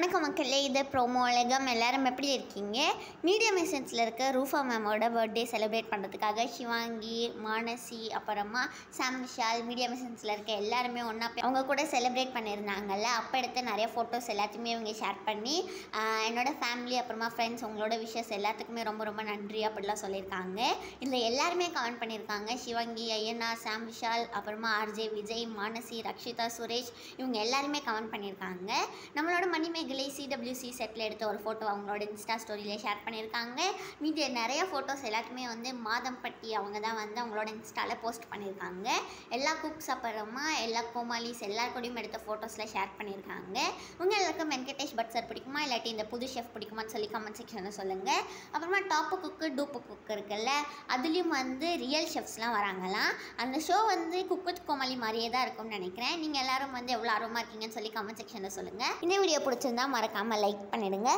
வணக்கம் மக்களே, இது ப்ரோமோ உலகம். எல்லாரும் எப்படி இருக்கீங்க? மீடியம் எசன்ஸில் இருக்க ரூஃபா மேமோட பர்த்டே செலிப்ரேட் பண்ணுறதுக்காக ஷிவாங்கி, மானசி, அப்புறமா சாம் விஷால், மீடியம் எசன்ஸில் இருக்க எல்லாருமே ஒன்றா அவங்க கூட செலிப்ரேட் பண்ணியிருந்தாங்கல்ல. அப்போ எடுத்த நிறைய ஃபோட்டோஸ் எல்லாத்தையுமே இவங்க ஷேர் பண்ணி என்னோடய ஃபேமிலி அப்புறமா ஃப்ரெண்ட்ஸ் உங்களோட விஷஸ் எல்லாத்துக்குமே ரொம்ப ரொம்ப நன்றி அப்படிலாம் சொல்லியிருக்காங்க. இதில் எல்லாருமே கமெண்ட் பண்ணியிருக்காங்க. ஷிவாங்கி, ஐயனா, சாம் விஷால், அப்புறமா ஆர்ஜே விஜய், மானசி, ரக்ஷிதா, சுரேஷ் இவங்க எல்லாருமே கமெண்ட் பண்ணியிருக்காங்க. நம்மளோட மணிமேகலை CWC செட்டில் எடுத்த ஒரு ஃபோட்டோ அவங்களோட இன்ஸ்டா ஸ்டோரியில் ஷேர் பண்ணியிருக்காங்க. மீதி நிறைய ஃபோட்டோஸ் எல்லாத்துக்குமே மாதம்பட்டி அவங்க தான் அவங்களோட இன்ஸ்டாவில் போஸ்ட் பண்ணியிருக்காங்க. எல்லா குக்ஸ் அப்புறமா எல்லா கோமாலிஸ் எல்லாருக்கூடையும் எடுத்த ஃபோட்டோஸில் ஷேர் பண்ணியிருக்காங்க. உங்கள் எல்லாருக்கும் வெங்கடேஷ் பட் சார் பிடிக்குமா இல்லாட்டி இந்த புது ஷெஃப் பிடிக்குமான்னு சொல்லி கமெண்ட் செக்ஷனில் சொல்லுங்கள். அப்புறமா டாப்பு குக்கு டூப்பு குக்கு இருக்குல்ல, அதுலேயும் ரியல் ஷெஃப்ஸ்லாம் வராங்களாம். அந்த ஷோ குக் வித் கோமாளி மாதிரியே தான் இருக்கும்னு நினைக்கிறேன். நீங்கள் எல்லாரும் எவ்வளோ ஆர்வமாக இருக்கீங்கன்னு சொல்லி கமெண்ட் செக்ஷனில் சொல்லுங்கள். இந்த வீடியோ பிடிச்சிருந்தா மறக்காமல் லைக் பண்ணிடுங்க.